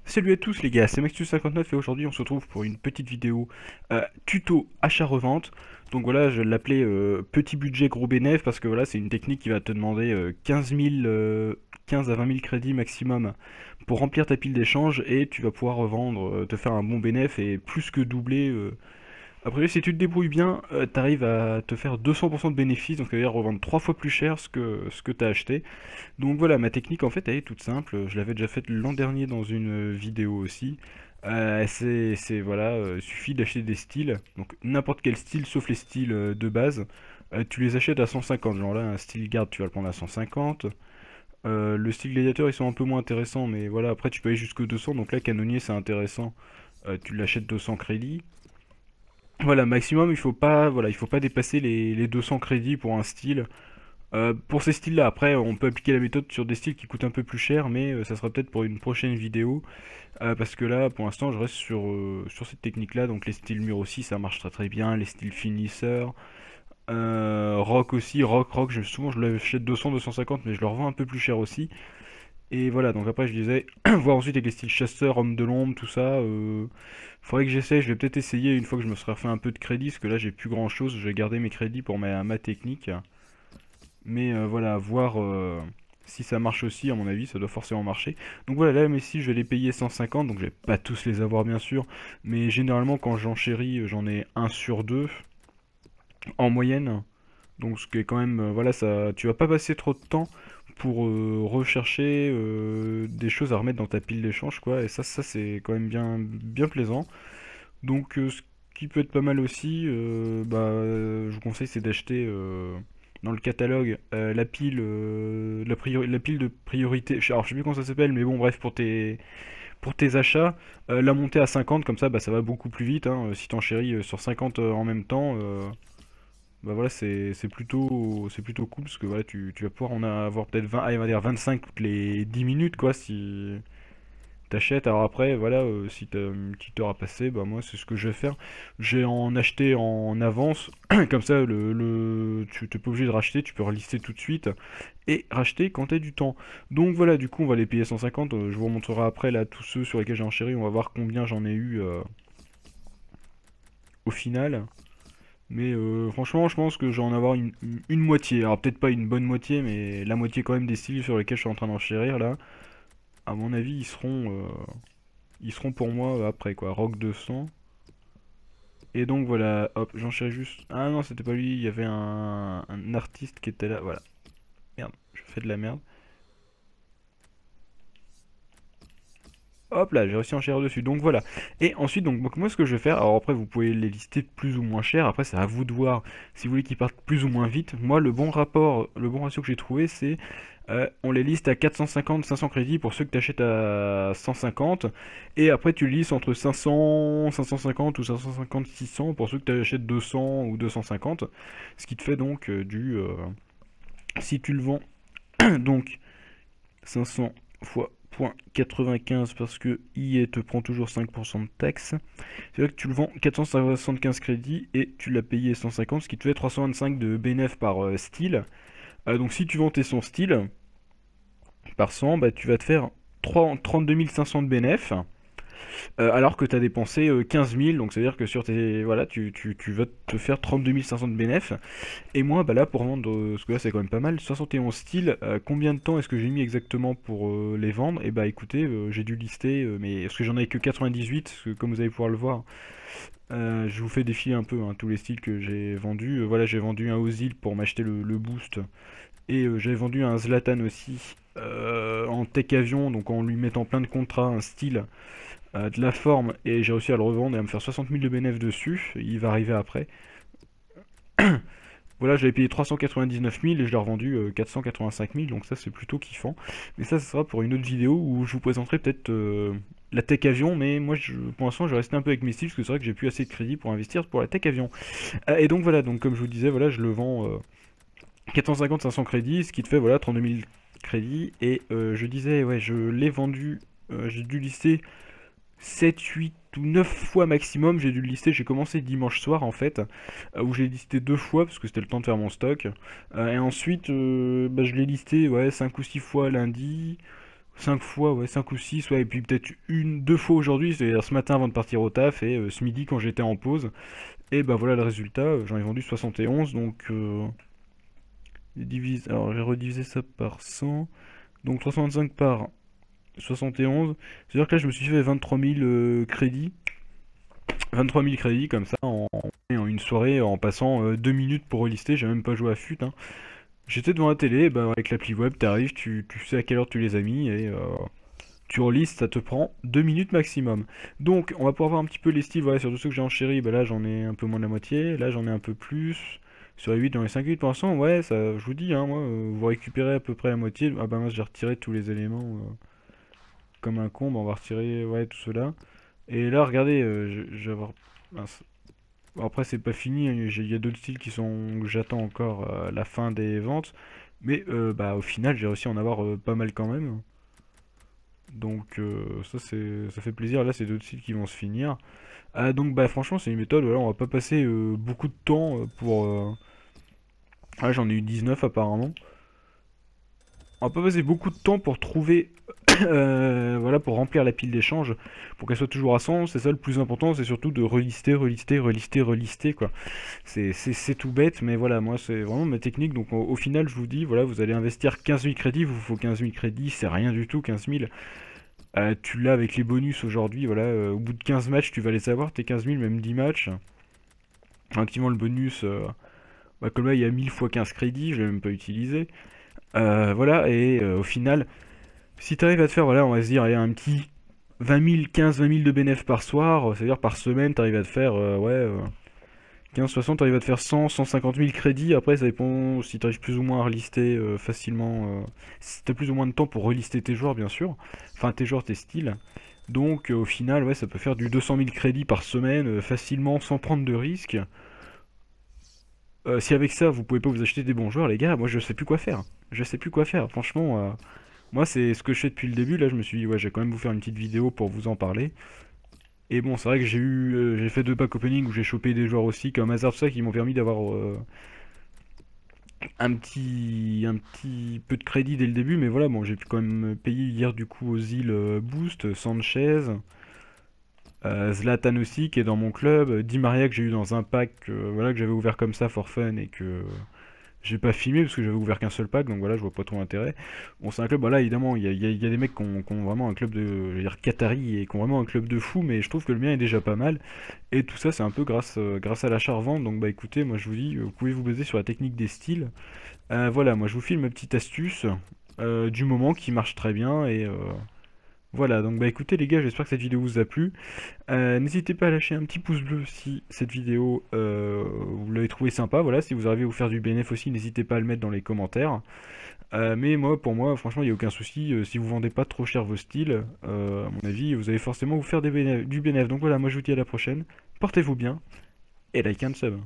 Salut à tous les gars, c'est Maxus59 et aujourd'hui on se retrouve pour une petite vidéo tuto achat-revente. Donc voilà, je l'appelais petit budget gros bénéf parce que voilà, c'est une technique qui va te demander 15 à 20 000 crédits maximum pour remplir ta pile d'échange et tu vas pouvoir revendre, te faire un bon bénéf et plus que doubler. Après, si tu te débrouilles bien, tu arrives à te faire 200% de bénéfices, donc c'est-à-dire revendre 3 fois plus cher ce que tu as acheté. Donc voilà, ma technique en fait elle est toute simple, je l'avais déjà faite l'an dernier dans une vidéo aussi. Voilà, il suffit d'acheter des styles, donc n'importe quel style sauf les styles de base. Tu les achètes à 150, genre là un style garde tu vas le prendre à 150. Le style gladiateur ils sont un peu moins intéressants, mais voilà, après tu peux aller jusqu'à 200, donc là canonnier c'est intéressant, tu l'achètes 200 crédits. Voilà, maximum il faut pas dépasser les 200 crédits pour un style. Pour ces styles-là, après, on peut appliquer la méthode sur des styles qui coûtent un peu plus cher, mais ça sera peut-être pour une prochaine vidéo, parce que là, pour l'instant, je reste sur cette technique-là. Donc les styles mur aussi, ça marche très très bien. Les styles finisseurs, rock aussi, rock, souvent je l'achète 200, 250, mais je le revends un peu plus cher aussi. Et voilà, donc après je disais, voir ensuite avec les styles chasseur, homme de l'ombre, tout ça. Faudrait que j'essaie, je vais peut-être essayer une fois que je me serai refait un peu de crédit, parce que là j'ai plus grand chose, je vais garder mes crédits pour ma technique. Mais voilà, voir si ça marche aussi, à mon avis, ça doit forcément marcher. Donc voilà, là, mes si je vais les payer 150, donc je vais pas tous les avoir bien sûr, mais généralement quand j'enchéris, j'en ai un sur deux en moyenne. Donc ce qui est quand même, voilà, ça, tu vas pas passer trop de temps pour rechercher des choses à remettre dans ta pile d'échange, quoi. Et ça c'est quand même bien plaisant. Donc ce qui peut être pas mal aussi, je vous conseille c'est d'acheter dans le catalogue la pile de priorité. Alors je sais plus comment ça s'appelle, mais bon bref pour tes achats, la monter à 50 comme ça, ça va beaucoup plus vite. Hein. Si t'en chéris sur 50 en même temps, voilà c'est plutôt cool parce que voilà tu vas pouvoir en avoir peut-être 20, allez, on va dire 25 toutes les 10 minutes quoi si t'achètes. Alors après voilà, si t'as une petite heure à passer, moi c'est ce que je vais faire, j'ai en acheté en avance comme ça tu t'es pas obligé de racheter, tu peux relister tout de suite et racheter quand t'as du temps. Donc voilà, du coup on va les payer 150, je vous montrerai après là tous ceux sur lesquels j'ai enchéri, on va voir combien j'en ai eu au final. Mais franchement, je pense que je vais en avoir une moitié. Alors peut-être pas une bonne moitié, mais la moitié quand même des styles sur lesquels je suis en train d'enchérir là. À mon avis, ils seront pour moi après quoi. Rock 200. Et donc voilà, hop, j'enchéris juste. Ah non, c'était pas lui, il y avait un artiste qui était là. Voilà. Merde, je fais de la merde. Hop là, j'ai réussi à enchérir dessus, donc voilà. Et ensuite, donc moi ce que je vais faire, alors après vous pouvez les lister plus ou moins cher, après c'est à vous de voir si vous voulez qu'ils partent plus ou moins vite. Moi le bon ratio que j'ai trouvé c'est on les liste à 450, 500 crédits pour ceux que tu achètes à 150, et après tu listes entre 500, 550 ou 550, 600 pour ceux que tu achètes 200 ou 250, ce qui te fait donc si tu le vends, donc 500 fois 0.95 parce que IE te prend toujours 5% de taxe. C'est vrai que tu le vends 475 crédits et tu l'as payé 150, ce qui te fait 325 de bénéf par style. Donc si tu vends tes 100 styles par 100, tu vas te faire 32 500 de bénéf. Alors que tu as dépensé 15 000, donc c'est à dire que sur tes. Voilà, tu vas te faire 32 500 de bénéf. Et moi, là, pour vendre, parce que là, c'est quand même pas mal, 71 styles, combien de temps est-ce que j'ai mis exactement pour les vendre? Et écoutez, j'ai dû lister, mais parce que j'en avais que 98, parce que comme vous allez pouvoir le voir, je vous fais défiler un peu tous les styles que j'ai vendus. Voilà, j'ai vendu un Ozil pour m'acheter le boost, et j'avais vendu un Zlatan aussi en tech avion, donc en lui mettant plein de contrats, un style de la forme, et j'ai réussi à le revendre et à me faire 60 000 de bénéfices dessus. Il va arriver après. Voilà, j'avais payé 399 000 et je l'ai revendu 485 000, donc ça c'est plutôt kiffant. Mais ça sera pour une autre vidéo où je vous présenterai peut-être la tech avion, mais moi pour l'instant je vais rester un peu avec mes styles parce que c'est vrai que j'ai plus assez de crédit pour investir pour la tech avion. Et donc voilà, donc comme je vous disais, voilà, je le vends 450-500 crédits, ce qui te fait voilà 32 000 crédits. Et je disais, ouais, je l'ai vendu, j'ai dû lister 7, 8 ou 9 fois maximum, j'ai dû le lister. J'ai commencé dimanche soir en fait, où j'ai listé 2 fois parce que c'était le temps de faire mon stock. Et ensuite, bah, je l'ai listé ouais, 5 ou 6 fois lundi, 5 fois, ouais, 5 ou 6 ouais, et puis peut-être 2 fois aujourd'hui, c'est-à-dire ce matin avant de partir au taf et ce midi quand j'étais en pause. Et bah voilà le résultat, j'en ai vendu 71, donc alors j'ai redivisé ça par 100, donc 325 par 71, c'est-à-dire que là je me suis fait 23 000 crédits, 23 000 crédits comme ça en une soirée en passant 2 minutes pour relister, j'ai même pas joué à fut, hein. J'étais devant la télé, bah, avec l'appli web, t'arrives, tu sais à quelle heure tu les as mis et tu relistes, ça te prend 2 minutes maximum. Donc on va pouvoir voir un petit peu les styles, voilà, sur tous ceux que j'ai enchéris, bah là j'en ai un peu moins de la moitié, là j'en ai un peu plus. Sur les 8, j'en ai 5 8 pour l'instant, ouais, ça, je vous dis, hein, moi, vous récupérez à peu près la moitié. Ah bah moi j'ai retiré tous les éléments comme un con, bah, on va retirer ouais, tout cela. Et là, regardez, je vais avoir... mince. Bon, après, c'est pas fini, hein, il y a d'autres styles qui sont... que j'attends encore la fin des ventes. Mais bah, au final, j'ai réussi à en avoir pas mal quand même. Donc ça fait plaisir. Là, c'est d'autres styles qui vont se finir. Donc bah franchement, c'est une méthode, voilà, on va pas passer beaucoup de temps pour... Ah, j'en ai eu 19 apparemment. On va pas passer beaucoup de temps pour trouver, voilà, pour remplir la pile d'échange, pour qu'elle soit toujours à 100. C'est ça le plus important, c'est surtout de relister, relister, relister, relister, quoi. C'est tout bête, mais voilà, moi c'est vraiment ma technique. Donc au final, je vous dis, voilà, vous allez investir 15 000 crédits, il vous faut 15 000 crédits, c'est rien du tout, 15 000. Tu l'as avec les bonus aujourd'hui, voilà, au bout de 15 matchs, tu vas les avoir, tes 15 000, même 10 matchs. Activant le bonus, bah, comme là, il y a 1000 fois 15 crédits, je l'ai même pas utilisé. Voilà, et au final, si tu arrives à te faire, voilà, on va se dire, allez, un petit 20 000, 15-20 000 de bénéfices par soir, c'est-à-dire par semaine, tu arrives à te faire, ouais, 15-60, tu arrives à te faire 100, 150 000 crédits. Après, ça dépend si tu arrives plus ou moins à relister facilement, si tu as plus ou moins de temps pour relister tes joueurs, bien sûr, enfin tes joueurs, tes styles. Donc, au final, ouais, ça peut faire du 200 000 crédits par semaine, facilement, sans prendre de risques. Si avec ça, vous pouvez pas vous acheter des bons joueurs, les gars, moi je sais plus quoi faire. Je sais plus quoi faire, franchement. Moi, c'est ce que je fais depuis le début. Là, je me suis dit, ouais, je vais quand même vous faire une petite vidéo pour vous en parler. Et bon, c'est vrai que j'ai fait 2 packs opening où j'ai chopé des joueurs aussi comme Hazard, tout ça, qui m'ont permis d'avoir un petit peu de crédit dès le début. Mais voilà, bon, j'ai pu quand même payer hier du coup aux îles Boost, Sanchez, Zlatan aussi qui est dans mon club, Di Maria que j'ai eu dans un pack, voilà, que j'avais ouvert comme ça for fun et que j'ai pas filmé parce que j'avais ouvert qu'un seul pack, donc voilà, je vois pas trop l'intérêt. Bon, c'est un club, voilà, évidemment, il y a des mecs qui ont vraiment un club de, je veux dire, Qatari et qui ont vraiment un club de fou, mais je trouve que le mien est déjà pas mal. Et tout ça, c'est un peu grâce à l'achat-revente. Donc, bah écoutez, moi je vous dis, vous pouvez vous baser sur la technique des styles. Voilà, moi je vous filme ma petite astuce du moment qui marche très bien et voilà, donc bah écoutez les gars, j'espère que cette vidéo vous a plu. N'hésitez pas à lâcher un petit pouce bleu si cette vidéo vous l'avez trouvé sympa. Voilà, si vous arrivez à vous faire du bénéfice aussi, n'hésitez pas à le mettre dans les commentaires. Mais moi, pour moi, franchement, il n'y a aucun souci. Si vous vendez pas trop cher vos styles, à mon avis, vous allez forcément vous faire du bénéfice. Donc voilà, moi je vous dis à la prochaine. Portez-vous bien et like and sub.